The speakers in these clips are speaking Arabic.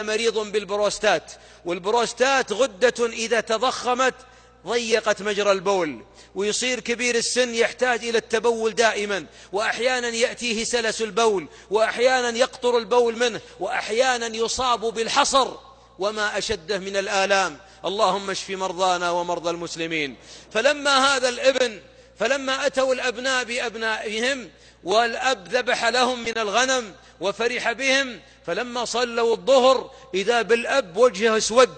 مريض بالبروستات، والبروستات غدة إذا تضخمت ضيقت مجرى البول، ويصير كبير السن يحتاج إلى التبول دائما، وأحيانا يأتيه سلس البول، وأحيانا يقطر البول منه، وأحيانا يصاب بالحصر وما أشده من الآلام. اللهم اشف مرضانا ومرضى المسلمين. فلما أتوا الأبناء بأبنائهم والأب ذبح لهم من الغنم وفرح بهم، فلما صلوا الظهر إذا بالأب وجهه اسود،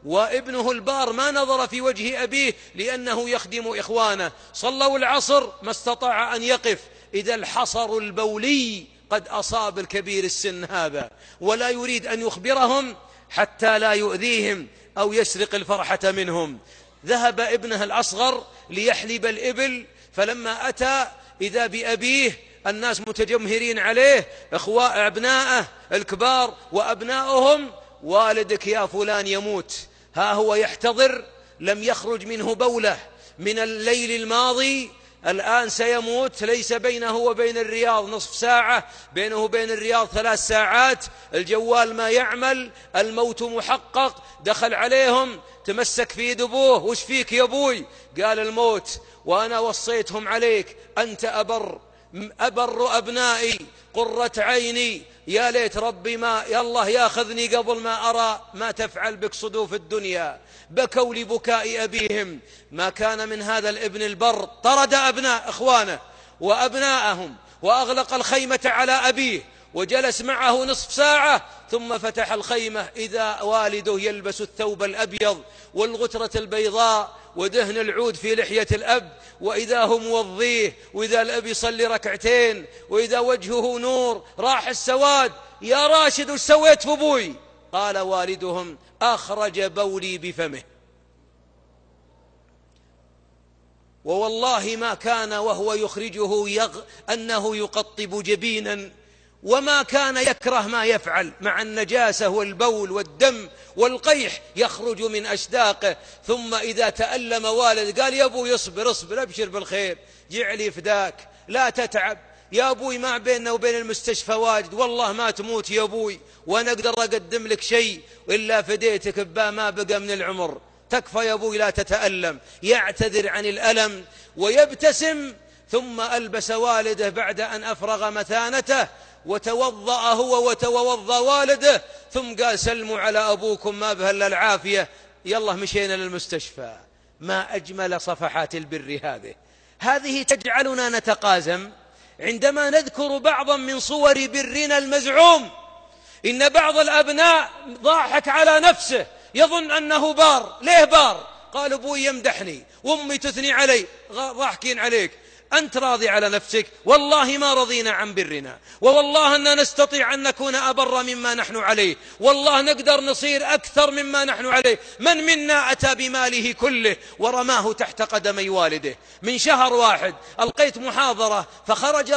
وابنه البار ما نظر في وجه أبيه لأنه يخدم إخوانه. صلوا العصر ما استطاع أن يقف إذا الحصر البولي قد أصاب الكبير السن هذا، ولا يريد أن يخبرهم حتى لا يؤذيهم أو يسرق الفرحة منهم. ذهب ابنه الأصغر ليحلب الإبل، فلما أتى إذا بأبيه الناس متجمهرين عليه، أبناءه الكبار وأبناؤهم: والدك يا فلان يموت، ها هو يحتضر، لم يخرج منه بولة من الليل الماضي، الآن سيموت. ليس بينه وبين الرياض نصف ساعة، بينه وبين الرياض 3 ساعات، الجوال ما يعمل، الموت محقق. دخل عليهم تمسك في يد أبوه: وش فيك يا أبوي؟ قال: الموت، وأنا وصيتهم عليك، أنت أبر أبنائي، قرة عيني، يا ليت ربي ما الله ياخذني قبل ما أرى ما تفعل بك صدوف الدنيا. بكوا لبكاء أبيهم. ما كان من هذا الابن البر، طرد أبناء إخوانه وأبناءهم وأغلق الخيمة على أبيه، وجلس معه نصف ساعة، ثم فتح الخيمة إذا والده يلبس الثوب الأبيض والغترة البيضاء ودهن العود في لحية الأب، وإذا هو موضيه، وإذا الأب يصلي ركعتين، وإذا وجهه نور راح السواد: يا راشد وش سويت في أبوي؟ قال والدهم: أخرج بولي بفمه. ووالله ما كان وهو يخرجه أنه يقطب جبينا، وما كان يكره ما يفعل مع النجاسة والبول والدم والقيح يخرج من أشداقه. ثم إذا تألم والد قال: يا أبوي اصبر اصبر، أبشر بالخير، جعلي فداك، لا تتعب يا أبوي، ما بيننا وبين المستشفى واجد، والله ما تموت يا أبوي، وأنا أقدر أقدم لك شيء إلا فديتك بما ما بقى من العمر، تكفى يا أبوي لا تتألم. يعتذر عن الألم ويبتسم. ثم ألبس والده بعد أن أفرغ مثانته، وتوضأ هو وتوضأ والده، ثم قال: سلموا على أبوكم ما به إلا العافية. يلا مشينا للمستشفى. ما أجمل صفحات البر هذه تجعلنا نتقازم عندما نذكر بعضا من صور برنا المزعوم. إن بعض الأبناء ضاحك على نفسه، يظن أنه بار. ليه بار؟ قال: أبوي يمدحني وأمي تثني علي. ضاحكين عليك، أنت راضي على نفسك؟ والله ما رضينا عن برنا، ووالله أننا نستطيع أن نكون أبر مما نحن عليه، والله نقدر نصير أكثر مما نحن عليه. من منا أتى بماله كله ورماه تحت قدمي والده؟ من شهر واحد ألقيت محاضرة، فخرج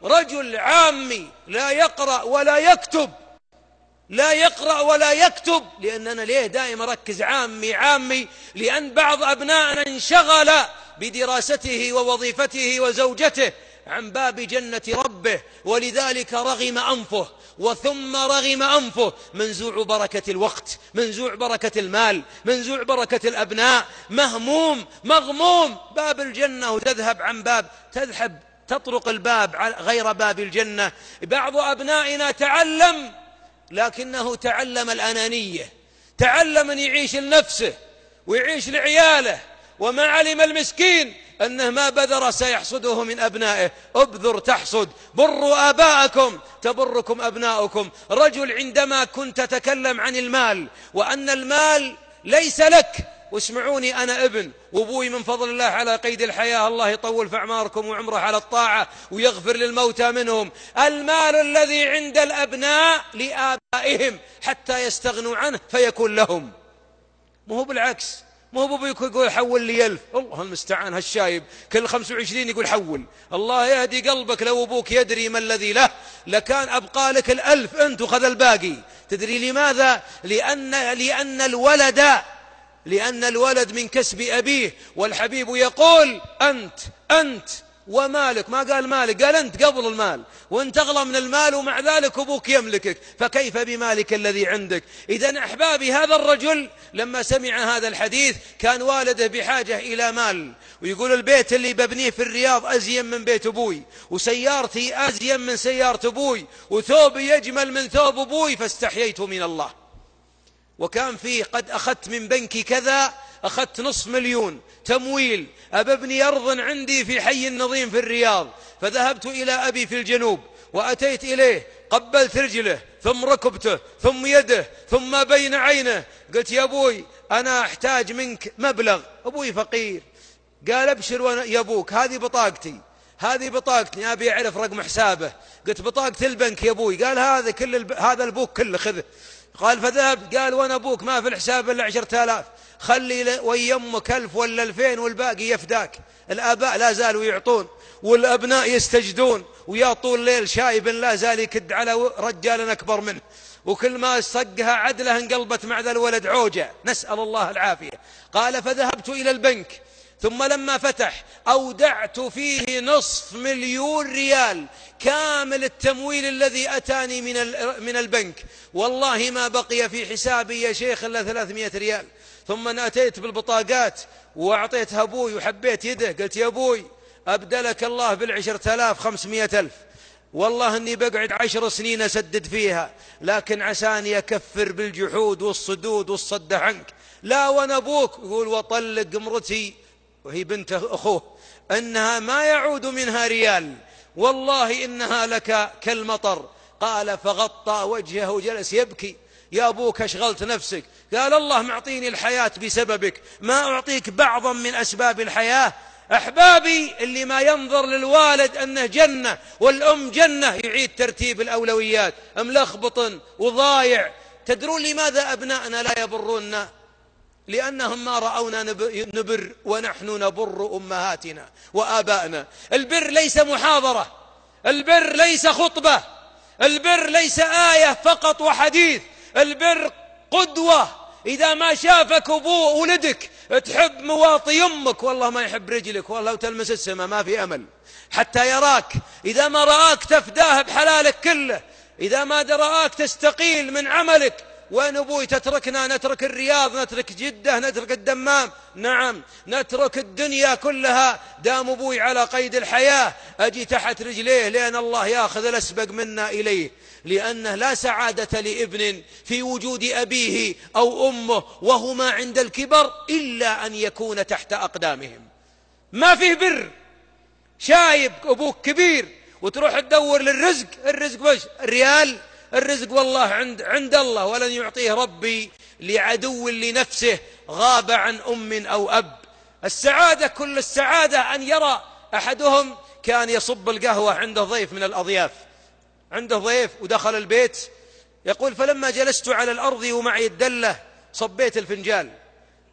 رجل عامي لا يقرأ ولا يكتب، لأننا ليه دائما ركز عامي، لأن بعض أبنائنا انشغل بدراسته ووظيفته وزوجته عن باب جنة ربه، ولذلك رغم أنفه، وثم رغم أنفه، منزوع بركة الوقت، منزوع بركة المال، منزوع بركة الأبناء، مغموم باب الجنة، وتذهب عن باب، تطرق الباب غير باب الجنة. بعض أبنائنا تعلم، لكنه تعلم الأنانية، تعلم أن يعيش لنفسه ويعيش لعياله، وما علم المسكين أنه ما بذر سيحصده من أبنائه. ابذر تحصد، بروا آباءكم تبركم أبناؤكم. رجل عندما كنت تتكلم عن المال وأن المال ليس لك، واسمعوني أنا ابن، وابوي من فضل الله على قيد الحياة، الله يطول في أعماركم وعمره على الطاعة ويغفر للموتى منهم. المال الذي عند الأبناء لآبائهم حتى يستغنوا عنه فيكون لهم، مو بالعكس. مو أبوك يقول حول لي 1000، الله المستعان، هالشايب كل 25 يقول حول. الله يهدي قلبك، لو أبوك يدري ما الذي له لكان أبقى لك 1000 أنت وخذ الباقي. تدري لماذا؟ لأن الولد من كسب أبيه، والحبيب يقول: أنت ومالك، ما قال مالك، قال أنت قبل المال، وأنت أغلى من المال، ومع ذلك أبوك يملكك، فكيف بمالك الذي عندك؟ إذن أحبابي، هذا الرجل لما سمع هذا الحديث كان والده بحاجة إلى مال، ويقول البيت اللي ببنيه في الرياض أزين من بيت أبوي، وسيارتي أزين من سيارة أبوي، وثوبي يجمل من ثوب أبوي، فاستحييت من الله. وكان فيه قد أخذت من بنكي كذا، أخذت 500,000 تمويل أبني أرض عندي في حي النظيم في الرياض، فذهبت إلى أبي في الجنوب وأتيت إليه، قبلت رجله ثم ركبته ثم يده ثم بين عينه، قلت يا أبوي أنا أحتاج منك مبلغ، أبوي فقير. قال أبشر يا أبوك، هذه بطاقتي، هذه بطاقتي، أبي أعرف رقم حسابه. قلت بطاقة البنك يا أبوي. قال هذا هذا البوك كله خذه. قال فذهب، قال وانا ابوك ما في الحساب الا 10,000، خلي ويمك 1000 ولا 2000 والباقي يفداك. الآباء لا زالوا يعطون والأبناء يستجدون، ويا طول الليل شايب لا زال يكد على رجال أكبر منه، وكل ما صقها عدله انقلبت مع ذا الولد عوجة، نسأل الله العافية. قال فذهبت إلى البنك، ثم لما فتح أودعت فيه 500,000 ريال كامل التمويل الذي أتاني من البنك، والله ما بقي في حسابي يا شيخ إلا 300 ريال. ثم أتيت بالبطاقات وأعطيتها أبوي وحبيت يده، قلت يا أبوي أبدلك الله بال10,000 500,000، والله أني بقعد 10 سنين أسدد فيها، لكن عساني أكفر بالجحود والصدود والصد عنك. لا وأنا أبوك. يقول وطلق امرتي وهي بنت أخوه أنها ما يعود منها ريال، والله إنها لك كالمطر. قال فغطى وجهه وجلس يبكي. يا أبوك أشغلت نفسك. قال الله معطيني الحياة بسببك، ما أعطيك بعضا من أسباب الحياة. أحبابي، اللي ما ينظر للوالد أنه جنة والأم جنة يعيد ترتيب الأولويات، ملخبط وضايع. تدرون لماذا أبناءنا لا يبروننا؟ لأنهم ما رأونا نبر ونحن نبر أمهاتنا وآبائنا. البر ليس محاضرة، البر ليس خطبة، البر ليس آية فقط وحديث، البر قدوة. إذا ما شافك أبوه ولدك تحب مواطي يمك، والله ما يحب رجلك، والله تلمس السماء ما في أمل حتى يراك. إذا ما رآك تفداه بحلالك كله، إذا ما رآك تستقيل من عملك. وين أبوي تتركنا؟ نترك الرياض، نترك جدة، نترك الدمام، نعم نترك الدنيا كلها، دام أبوي على قيد الحياة أجي تحت رجليه لأن الله يأخذ الأسبق منا إليه. لأنه لا سعادة لابن في وجود أبيه أو أمه وهما عند الكبر إلا أن يكون تحت أقدامهم. ما فيه بر. شايب أبوك كبير وتروح تدور للرزق، الرزق وش؟ الريال؟ الرزق والله عند الله، ولن يعطيه ربي لعدو لنفسه غاب عن أم أو أب. السعادة كل السعادة أن يرى أحدهم كان يصب القهوة عنده ضيف من الأضياف، عنده ضيف ودخل البيت، يقول فلما جلست على الأرض ومعي الدلة صبيت الفنجال،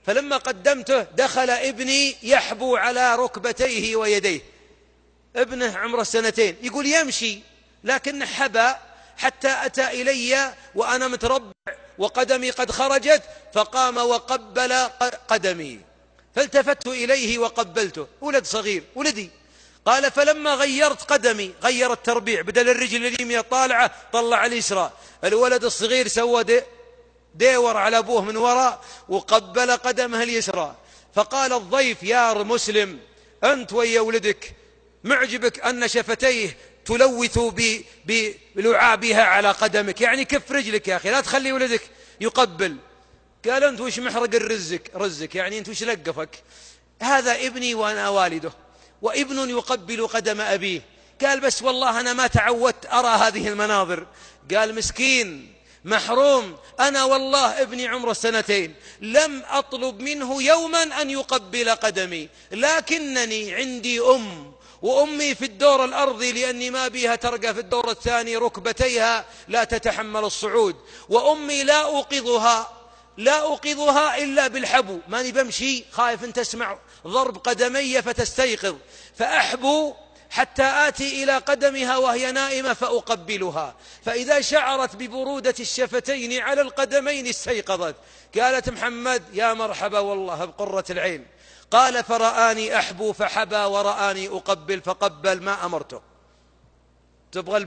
فلما قدمته دخل ابني يحبو على ركبتيه ويديه. ابنه عمره 2 يقول يمشي لكن حبى حتى أتى إلي وأنا متربع وقدمي قد خرجت، فقام وقبل قدمي، فالتفت إليه وقبلته. ولد صغير ولدي. قال فلما غيرت قدمي، غير التربيع، بدل الرجل اليمين طالعة طلع اليسرى، الولد الصغير سوى ديور على أبوه من وراء وقبل قدمه اليسرى. فقال الضيف يا مسلم أنت ويا ولدك معجبك أن شفتيه تلوث بلعابها على قدمك، يعني كف رجلك يا أخي، لا تخلي ولدك يقبل. قال أنت وش محرق رزك، يعني أنت وش لقفك؟ هذا ابني وأنا والده، وابن يقبل قدم أبيه. قال بس والله أنا ما تعودت أرى هذه المناظر. قال مسكين محروم، أنا والله ابني عمره 2 لم أطلب منه يوما أن يقبل قدمي، لكنني عندي وأمي في الدور الأرضي لأني ما بيها ترقى في الدور الثاني، ركبتيها لا تتحمل الصعود، وأمي لا أوقظها إلا بالحبو، ماني بمشي خايف أن تسمع ضرب قدمي فتستيقظ، فأحبو حتى آتي إلى قدمها وهي نائمة فأقبلها، فإذا شعرت ببرودة الشفتين على القدمين استيقظت. قالت محمد يا مرحبا والله بقرة العين، قال فرآني أحبو فحبى ورآني أقبل فقبل ما أمرته. تبغى